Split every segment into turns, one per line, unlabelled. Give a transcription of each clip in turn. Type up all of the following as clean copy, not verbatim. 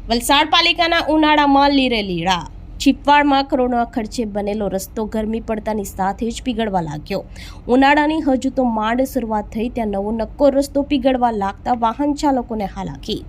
વલસાડ પાલિકાના ઉનાળામાં લીરે લીડા ચીપવાડમાં કરોડોના ખર્ચે બનેલો રસ્તો ગરમી પડતાની સાથે જ પીગળવા લાગ્યો। ઉનાળાની હજુ તો માંડ શરૂઆત થઈ ત્યાં નવો નક્કો રસ્તો પીગળવા લાગતા વાહન ચાલકોને હાલાકી।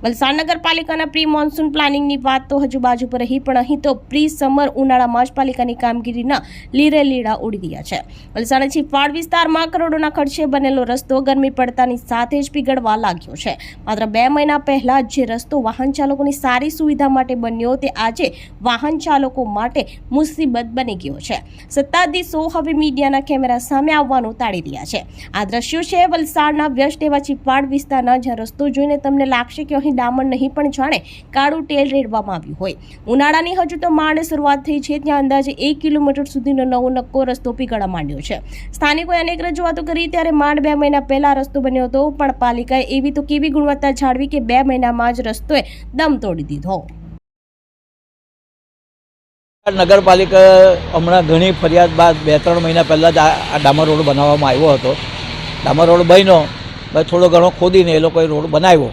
વલસાડ નગરપાલિકાના પ્રી મોન્સૂન પ્લાનિંગની વાત તો હજુ બાજુ પર રહી, પણ અહીં તો પ્રી સમર ઉનાળામાં જ પાલિકાની કામગીરીના લીરે લીડા ઉડી રહ્યા છે। વલસાડ ચીપવાડ વિસ્તારમાં કરોડોના ખર્ચે બનેલો રસ્તો ગરમી પડતાની સાથે જ પીગળવા લાગ્યો છે। માત્ર 2 મહિના પહેલા જે રસ્તો વાહન ચાલકોની સારી સુવિધા માટે બન્યો તે આજે વાહન ચાલકો માટે મુસીબત બની ગયો છે। સત્તાધીશો હવે મીડિયાના કેમેરા સામે આવવાનું ટાળી રહ્યા છે। આ દ્રશ્યો છે વલસાડના વ્યસ્ત એવા ચીપવાડ વિસ્તારના, જ્યાં રસ્તો જોઈને તમને લાગશે કે અહીં ડામર નહીં પણ જાણે કાળું તેલ રેડવામાં આવ્યું હોય। ઉનાળાની હજુ તો માંડ શરૂઆત થઈ છે ત્યાં અંદાજે 1 કિલોમીટર સુધીનો નવો નક્કો રસ્તો પીગળવા માંડ્યો છે। સ્થાનિકોએ અનેક રજૂઆતો કરી ત્યારે માંડ 2 મહિના પહેલા રસ્તો બન્યો હતો, પણ પાલિકાએ એવી તો કેવી ગુણવત્તા જાળવી કે 2 મહિનામાં જ રસ્તોએ દમ તોડી દીધો।
નગરપાલિકા હમણાં ઘણી ફરિયાદ બાદ 2-3 મહિના પહેલાં જ આ ડામર રોડ બનાવવામાં આવ્યો હતો। ડામર રોડ બન્યો, થોડો ઘણો ખોદીને એ લોકોએ રોડ બનાવ્યો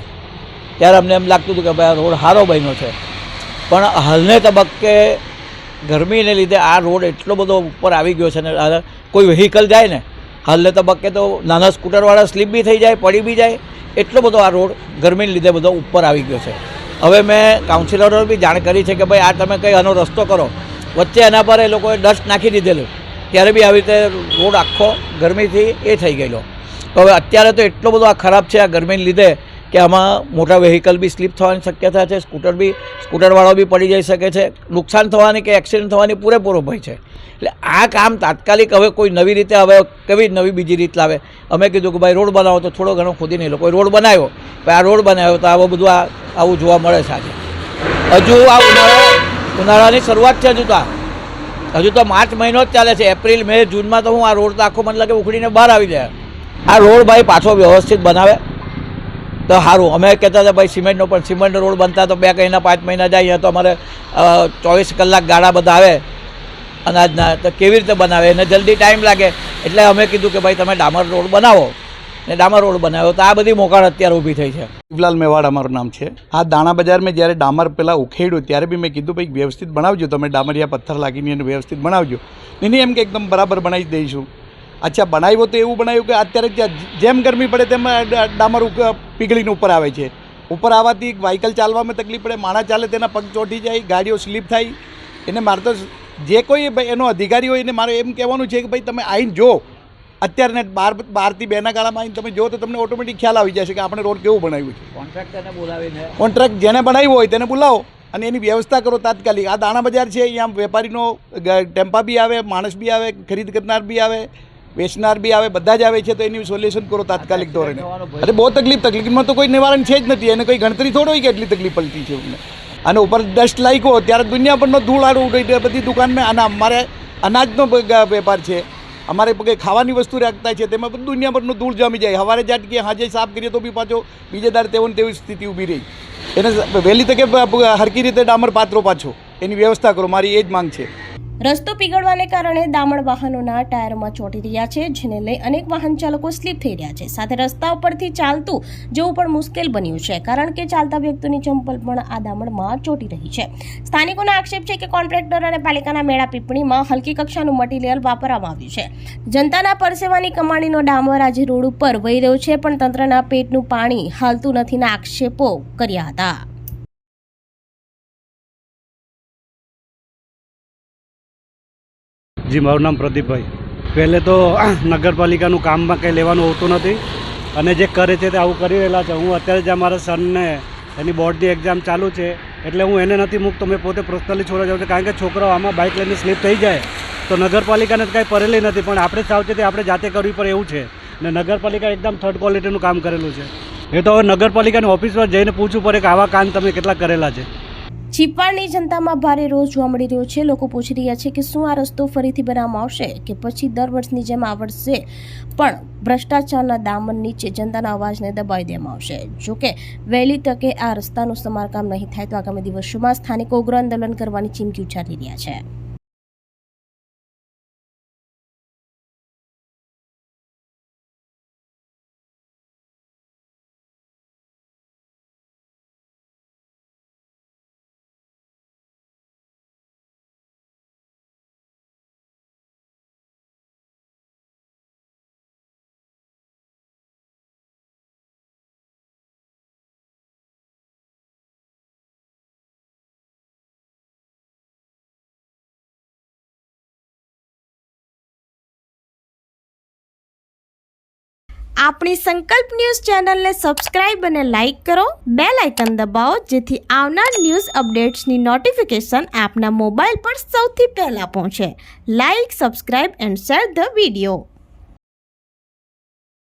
ત્યારે અમને એમ લાગતું હતું કે ભાઈ આ રોડ સારો બન્યો છે, પણ હાલને તબક્કે ગરમીને લીધે આ રોડ એટલો બધો ઉપર આવી ગયો છે ને કોઈ વ્હીકલ જાય ને હાલને તબક્કે તો નાના સ્કૂટરવાળા સ્લીપ બી થઈ જાય, પડી બી જાય, એટલો બધો આ રોડ ગરમીને લીધે બધો ઉપર આવી ગયો છે। હવે મેં કાઉન્સિલરોને બી જાણ કરી છે કે ભાઈ આ તમે કંઈ આનો રસ્તો કરો। વચ્ચે એના પર એ લોકોએ ડસ્ટ નાખી દીધેલું ત્યારે બી આવી રીતે રોડ આખો ગરમીથી એ થઈ ગયેલો। તો હવે અત્યારે તો એટલો બધો આ ખરાબ છે આ ગરમીને લીધે કે આમાં મોટા વ્હીકલ બી સ્લીપ થવાની શક્યતા છે, સ્કૂટરવાળો બી પડી જઈ શકે છે, નુકસાન થવાની કે એક્સિડન્ટ થવાની પૂરેપૂરો ભય છે। એટલે આ કામ તાત્કાલિક હવે કોઈ નવી રીતે હવે કેવી નવી બીજી રીત લાવે। અમે કીધું કે ભાઈ રોડ બનાવો તો થોડો ઘણો ખોદીને એ લોકોએ રોડ બનાવ્યો, ભાઈ આ રોડ બનાવ્યો તો આવું બધું આવું જોવા મળે છે આજે। હજુ આ ઉનાળાની શરૂઆત છે, હજુ તો માર્ચ મહિનો જ ચાલે છે। એપ્રિલ, મે, જૂનમાં તો આ રોડ તો આખો મને લાગે ઉખડીને બહાર આવી જાય। આ રોડ ભાઈ પાછો વ્યવસ્થિત બનાવે તો સારું। અમે કહેતા હતા ભાઈ સિમેન્ટનો, પણ સિમેન્ટનો રોડ બનતા તો 2 મહિના 5 મહિના જાય, તો અમારે 24 કલાક ગાડા બધા આવે અનાજના, તો કેવી રીતે બનાવે એને જલ્દી ટાઈમ લાગે। એટલે અમે કીધું કે ભાઈ તમે ડામર રોડ બનાવો, ને ડામર રોડ બનાવ્યો તો આ બધી મોકાળ અત્યારે ઊભી થઈ છે।
શિવલાલ મેવાડ અમારું નામ છે। આ દાણા બજારમાં જ્યારે ડામર પહેલાં ઉખેડ્યું ત્યારે બી મેં કીધું ભાઈ વ્યવસ્થિત બનાવજો, તમે ડામરિયા પથ્થર લાગીને એને વ્યવસ્થિત બનાવજો। નહીં એમ કે એકદમ બરાબર બનાવી દઈશું। અચ્છા, બનાવ્યો તો એવું બનાવ્યું કે અત્યારે જેમ ગરમી પડે તેમ ડામર પીગળીને ઉપર આવે છે। ઉપર આવવાથી વ્હીકલ ચાલવામાં તકલીફ પડે, માણસ ચાલે તેના પગ ચોંટી જાય, ગાડીઓ સ્લીપ થાય। એને મારે તો જે કોઈ એનો અધિકારી હોય એને મારે એમ કહેવાનું છે કે ભાઈ તમે આવીને જો, અત્યારે 12 થી 2ના ગાળામાં આવીને તમે જો તો તમને ઓટોમેટિક ખ્યાલ આવી જશે કે આપણે રોડ કેવું બનાવ્યું છે।
કોન્ટ્રાક્ટરને બોલાવીને
કોન્ટ્રાક્ટ જેને બનાવ્યો હોય તેને બોલાવો અને એની વ્યવસ્થા કરો તાત્કાલિક। આ દાણા બજાર છે, અહીંયા વેપારીનો ટેમ્પા બી આવે, માણસ બી આવે, ખરીદ કરનાર બી આવે, વેચનાર બી આવે, બધા જ આવે છે, તો એની સોલ્યુશન કરો તાત્કાલિક ધોરણે। અરે બહુ તકલીફમાં તો કોઈ નિવારણ છે જ નથી, એને કોઈ ગણતરી થોડો હોય કે એટલી તકલીફ પડતી છે અમને। અને ઉપર ડસ્ટ લાગ્યો ત્યારે દુનિયાભરનો ધૂળ આડો ઉડે બધી દુકાનમાં। અને અમારે અનાજનો વેપાર છે, અમારે કંઈ ખાવાની વસ્તુ રાખતા છે, તેમાં બધું દુનિયાભરનો ધૂળ જમી જાય। સવારે જાટકીએ હાજે સાફ કરીએ તો બી પાછો બીજે દાડે તેવી સ્થિતિ ઊભી રહી। એને વહેલી તકે હરકી રીતે ડામર પાત્રો પાછો એની વ્યવસ્થા કરો, મારી એ જ માંગ છે।
રસ્તો પીગળવાને કારણે ડામર વાહનોના ટાયરમાં ચોંટી રહ્યા છે, જેને લઈ અનેક વાહન ચાલકો સ્લીપ થઈ રહ્યા છે। સાથે રસ્તા ઉપરથી ચાલતું જવું પણ મુશ્કેલ બન્યું છે, કારણ કે ચાલતા વ્યક્તિની ચંપલ પણ આ ડામરમાં ચોંટી રહી છે। સ્થાનિકોનો આક્ષેપ છે કે કોન્ટ્રાક્ટર અને પાલિકાના મેળા પીપણીમાં હલકી કક્ષાનું મટીરિયલ વાપરવામાં આવ્યું છે। જનતાના પરસેવાની કમાણીનો ડામર આજે રોડ ઉપર વહી રહ્યો છે, પણ તંત્રના પેટનું પાણી હાલતું નથીના આક્ષેપો કર્યા હતા।
જી, મારું નામ પ્રદીપભાઈ। પહેલે તો નગરપાલિકાનું કામમાં કંઈ લેવાનું હોતું નથી અને જે કરે છે તે આવું કરી રહેલા છે। હું અત્યારે જ મારા સનને એની બોર્ડની એક્ઝામ ચાલુ છે એટલે હું એને નથી મૂકતો, મેં પોતે પર્સનલી છોડવા જાઉં છું, કારણ કે છોકરાઓ આમાં બાઇક લઈને સ્લીપ થઈ જાય તો નગરપાલિકાને કાંઈ પરેલી નથી, પણ આપણે સાવચેતી આપણે જાતે કરવી પડે એવું છે। ને નગરપાલિકા એકદમ થર્ડ ક્વોલિટીનું કામ કરેલું છે। એ તો હવે નગરપાલિકાની ઓફિસ પર જઈને પૂછવું પડે કે આવા કામ તમે કેટલા કરેલા છે।
ચીપવાડની જનતામાં ભારે રોષ જોવા મળી રહ્યો છે। લોકો પૂછી રહ્યા છે કે શું આ રસ્તો ફરીથી બનાવવામાં આવશે કે પછી દર વર્ષની જેમ આ વર્ષે પણ ભ્રષ્ટાચારના દામન નીચે જનતાના અવાજને દબાવી દેવામાં આવશે। જોકે વહેલી તકે આ રસ્તાનું સમારકામ નહીં થાય તો આગામી દિવસોમાં સ્થાનિકો ઉગ્ર આંદોલન કરવાની ચીમકી ઉચ્ચારી રહ્યા છે।
આપણી સંકલ્પ ન્યૂઝ ચેનલને સબસ્ક્રાઇબ અને લાઇક કરો, બેલ આઇકન દબાવો જેથી આવનાર ન્યૂઝ અપડેટ્સની નોટિફિકેશન આપના મોબાઈલ પર સૌથી પહેલા પહોંચે. Like, subscribe and share the video.